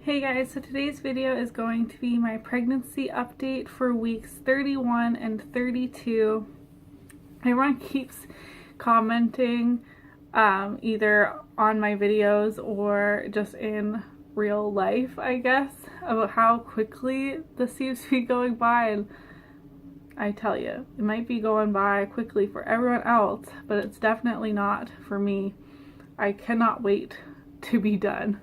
Hey guys, so today's video is going to be my pregnancy update for weeks 31 and 32. Everyone keeps commenting either on my videos or just in real life, I guess, about how quickly this seems to be going by, and I tell you, it might be going by quickly for everyone else, but it's definitely not for me. I cannot wait to be done.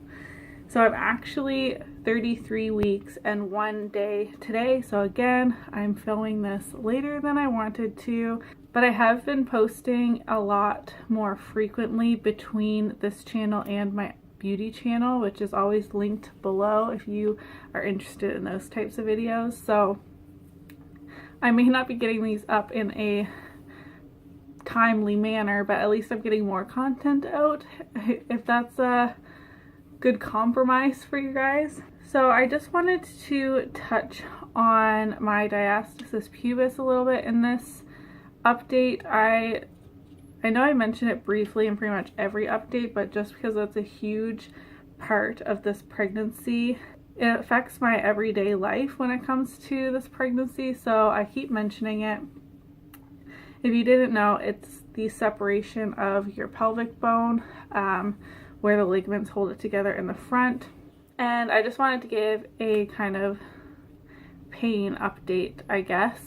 So I'm actually 33 weeks and 1 day today. So again, I'm filming this later than I wanted to, but I have been posting a lot more frequently between this channel and my beauty channel, which is always linked below if you are interested in those types of videos. So I may not be getting these up in a timely manner, but at least I'm getting more content out, if that's a good compromise for you guys. So I just wanted to touch on my diastasis pubis a little bit in this update. I know I mentioned it briefly in pretty much every update, but just because it's a huge part of this pregnancy, it affects my everyday life when it comes to this pregnancy, so I keep mentioning it. If you didn't know, it's the separation of your pelvic bone, where the ligaments hold it together in the front. And I just wanted to give a kind of pain update, I guess.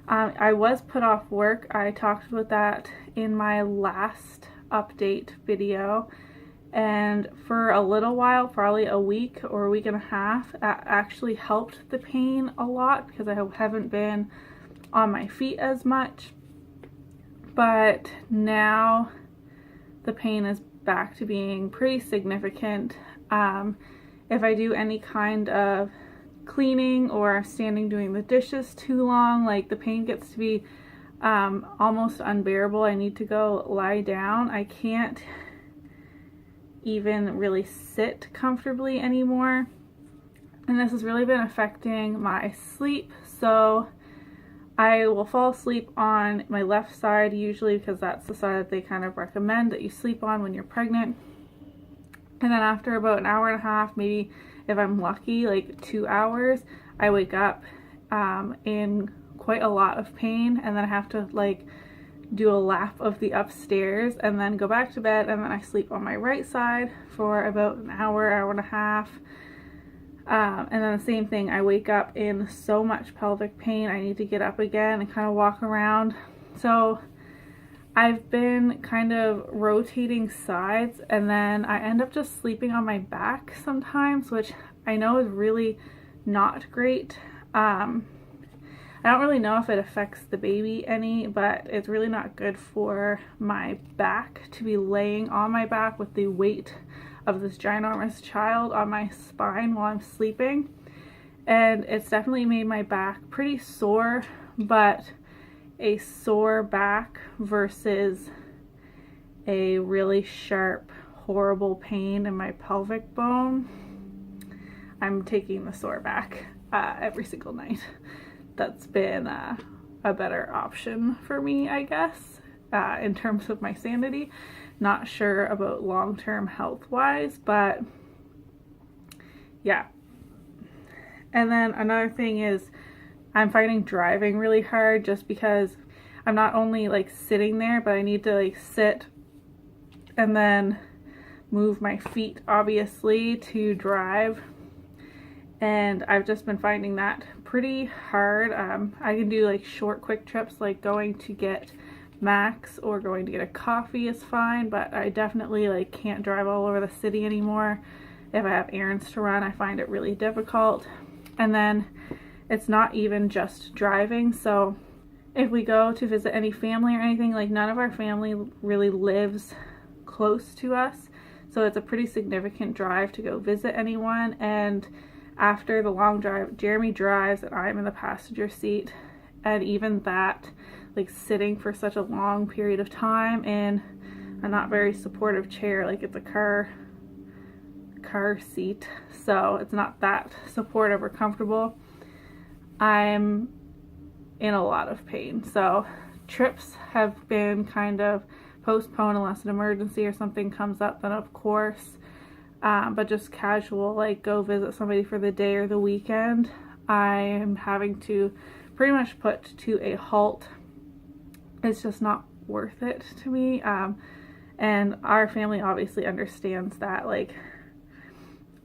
I was put off work. I talked about that in my last update video. And for a little while, probably a week or a week and a half, that actually helped the pain a lot because I haven't been on my feet as much. But now the pain is back to being pretty significant. If I do any kind of cleaning or standing doing the dishes too long, like the pain gets to be almost unbearable. I need to go lie down. I can't even really sit comfortably anymore. And this has really been affecting my sleep. So I will fall asleep on my left side usually because that's the side that they kind of recommend that you sleep on when you're pregnant. And then after about an hour and a half, maybe if I'm lucky, like 2 hours, I wake up in quite a lot of pain, and then I have to like do a lap of the upstairs and then go back to bed, and then I sleep on my right side for about an hour, hour and a half. And then the same thing, I wake up in so much pelvic pain, I need to get up again and kind of walk around. So I've been kind of rotating sides, and then I end up just sleeping on my back sometimes, which I know is really not great. I don't really know if it affects the baby any, but it's really not good for my back to be laying on my back with the weight of this ginormous child on my spine while I'm sleeping. And it's definitely made my back pretty sore, but a sore back versus a really sharp, horrible pain in my pelvic bone, I'm taking the sore back every single night. That's been a better option for me, I guess, in terms of my sanity. Not sure about long-term health-wise, but yeah. And then another thing is I'm finding driving really hard just because I'm not only like sitting there, but I need to like sit and then move my feet obviously to drive. And I've just been finding that pretty hard. I can do like short quick trips, like going to get Max or going to get a coffee is fine, but I definitely like can't drive all over the city anymore. If I have errands to run, I find it really difficult. And then it's not even just driving. So if we go to visit any family or anything, like none of our family really lives close to us. So it's a pretty significant drive to go visit anyone. And after the long drive, Jeremy drives and I'm in the passenger seat. And even that, like sitting for such a long period of time in a not very supportive chair, like it's a car seat, so it's not that supportive or comfortable. I'm in a lot of pain. So trips have been kind of postponed unless an emergency or something comes up. Then of course but just casual, like go visit somebody for the day or the weekend, I am having to pretty much put to a halt. It's just not worth it to me. And our family obviously understands that, like,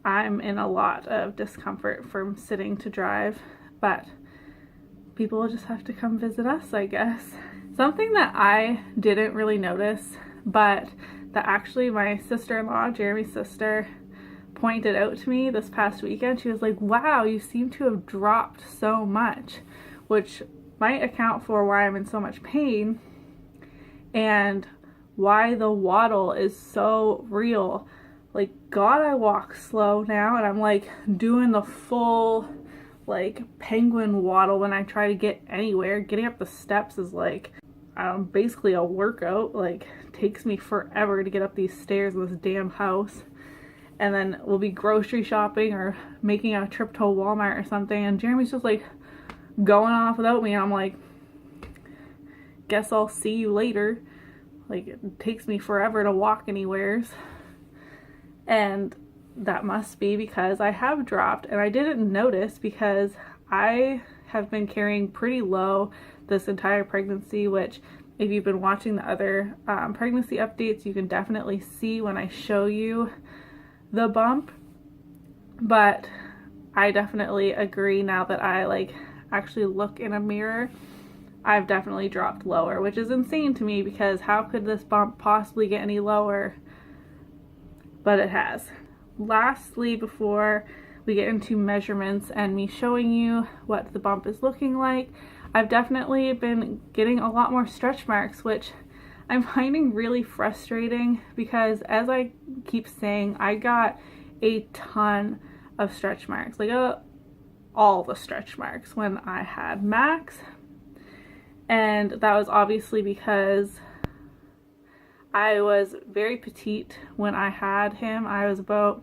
I'm in a lot of discomfort from sitting to drive, but people will just have to come visit us, I guess. Something that I didn't really notice, but that actually my sister-in-law, Jeremy's sister, pointed out to me this past weekend. She was like, wow, you seem to have dropped so much, which might account for why I'm in so much pain and why the waddle is so real. Like, God, I walk slow now, and I'm like doing the full like penguin waddle when I try to get anywhere. Getting up the steps is like basically a workout. Like, takes me forever to get up these stairs in this damn house. And then we'll be grocery shopping or making a trip to Walmart or something, and Jeremy's just like going off without me, and I'm like, guess I'll see you later. Like, it takes me forever to walk anywheres. And that must be because I have dropped, and I didn't notice because I have been carrying pretty low this entire pregnancy, which if you've been watching the other pregnancy updates, you can definitely see when I show you the bump. But I definitely agree now that I like actually look in a mirror, I've definitely dropped lower, which is insane to me because how could this bump possibly get any lower? But it has. Lastly, before we get into measurements and me showing you what the bump is looking like, I've definitely been getting a lot more stretch marks, which I'm finding really frustrating because, as I keep saying, I got a ton of stretch marks, like all the stretch marks when I had Max. And that was obviously because I was very petite when I had him. I was about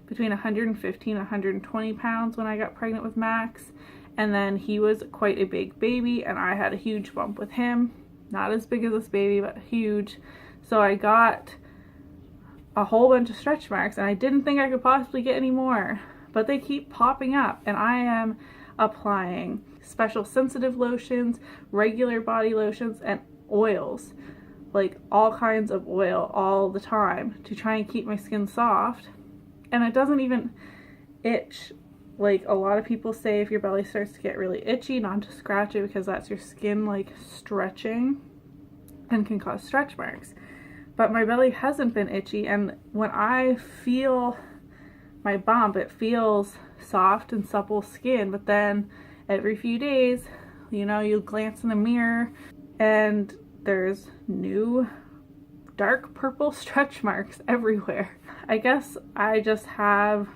between 115 and 120 pounds when I got pregnant with Max. And then he was quite a big baby, and I had a huge bump with him. Not as big as this baby, but huge. So I got a whole bunch of stretch marks, and I didn't think I could possibly get any more. But they keep popping up, and I am applying special sensitive lotions, regular body lotions, and oils. Like all kinds of oil all the time to try and keep my skin soft. And it doesn't even itch. Like a lot of people say, if your belly starts to get really itchy, not to scratch it because that's your skin like stretching and can cause stretch marks. But my belly hasn't been itchy, and when I feel my bump, it feels soft and supple skin. But then every few days, you know, you glance in the mirror and there's new dark purple stretch marks everywhere. I guess I just have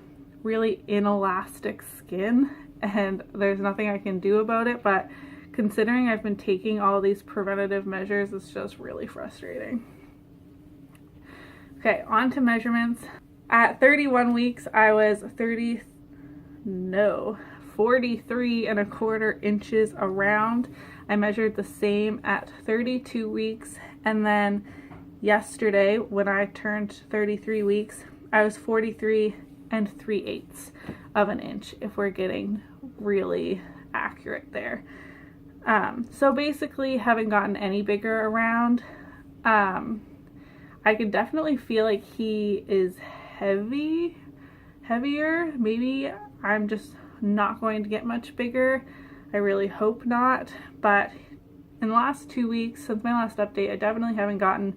really inelastic skin and there's nothing I can do about it, but considering I've been taking all these preventative measures, it's just really frustrating. Okay, on to measurements. At 31 weeks, I was 43.25 inches around. I measured the same at 32 weeks, and then yesterday when I turned 33 weeks, I was 43.3 of an inch, if we're getting really accurate there. So basically, haven't gotten any bigger around. I can definitely feel like he is heavier. Maybe I'm just not going to get much bigger. I really hope not, but in the last 2 weeks since my last update, I definitely haven't gotten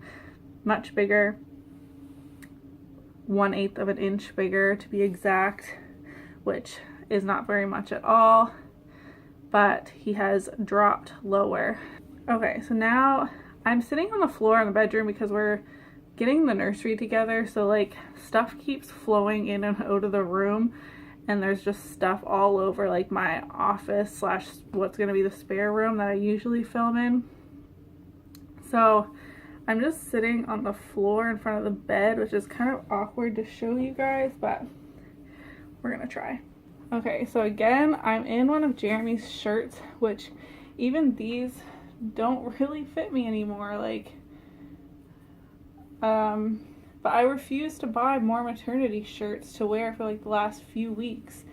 much bigger. 1/8 of an inch bigger to be exact, which is not very much at all, but he has dropped lower. Okay, so now I'm sitting on the floor in the bedroom because we're getting the nursery together, so like stuff keeps flowing in and out of the room, and there's just stuff all over like my office slash what's gonna be the spare room that I usually film in. So I'm just sitting on the floor in front of the bed, which is kind of awkward to show you guys, but we're gonna try. Okay, so again, I'm in one of Jeremy's shirts, which even these don't really fit me anymore. Like, But I refuse to buy more maternity shirts to wear for like the last few weeks.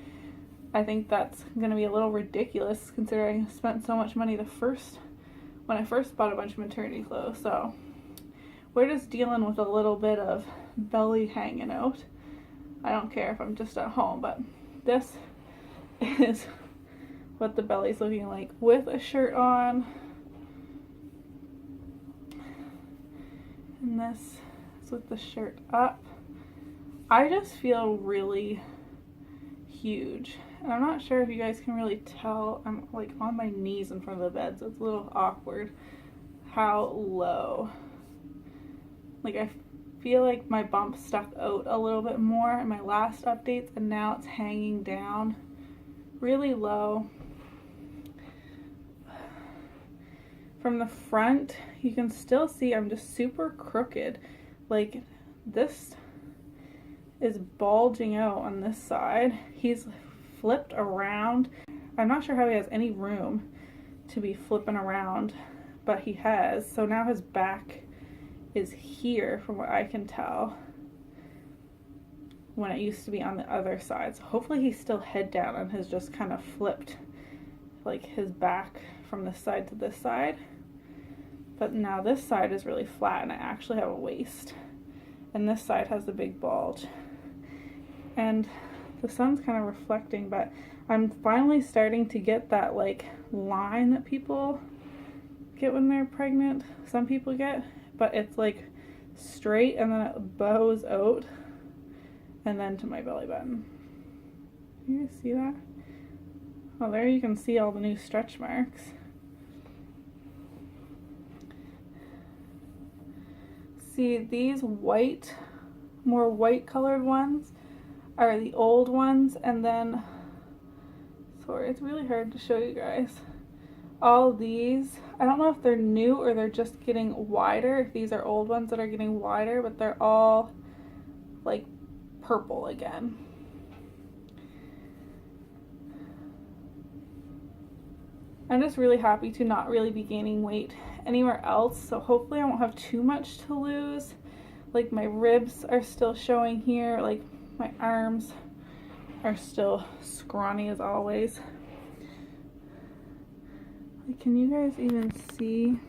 I think that's going to be a little ridiculous considering I spent so much money when I first bought a bunch of maternity clothes. So we're just dealing with a little bit of belly hanging out. I don't care if I'm just at home, but this is what the belly's looking like with a shirt on. And this is with the shirt up. I just feel really huge. And I'm not sure if you guys can really tell. I'm like on my knees in front of the bed, so it's a little awkward how low. Like I feel like my bump stuck out a little bit more in my last updates, and now it's hanging down really low. From the front, you can still see I'm just super crooked. Like this is bulging out on this side. He's flipped around. I'm not sure how he has any room to be flipping around, but he has. So now his back is here from what I can tell, when it used to be on the other side. So hopefully he's still head down and has just kind of flipped like his back from this side to this side. But now this side is really flat and I actually have a waist. And this side has the big bulge. And the sun's kind of reflecting, but I'm finally starting to get that like line that people get when they're pregnant. Some people get, but it's like straight and then it bows out and then to my belly button. You guys see that? Oh, there you can see all the new stretch marks. See, these white, more white colored ones are the old ones, and then, sorry, it's really hard to show you guys. All these, I don't know if they're new or they're just getting wider, if these are old ones that are getting wider, but they're all like purple again. I'm just really happy to not really be gaining weight anywhere else, so hopefully I won't have too much to lose. Like my ribs are still showing here, like my arms are still scrawny as always. Like, can you guys even see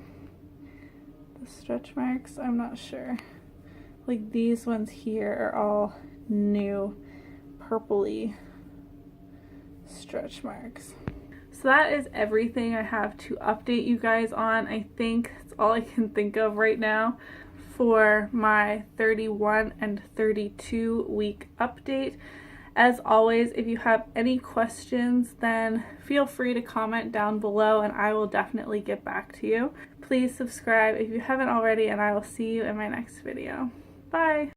the stretch marks? I'm not sure. Like these ones here are all new purpley stretch marks. So that is everything I have to update you guys on. I think that's all I can think of right now for my 31 and 32 week update. As always, if you have any questions, then feel free to comment down below and I will definitely get back to you. Please subscribe if you haven't already, and I will see you in my next video. Bye!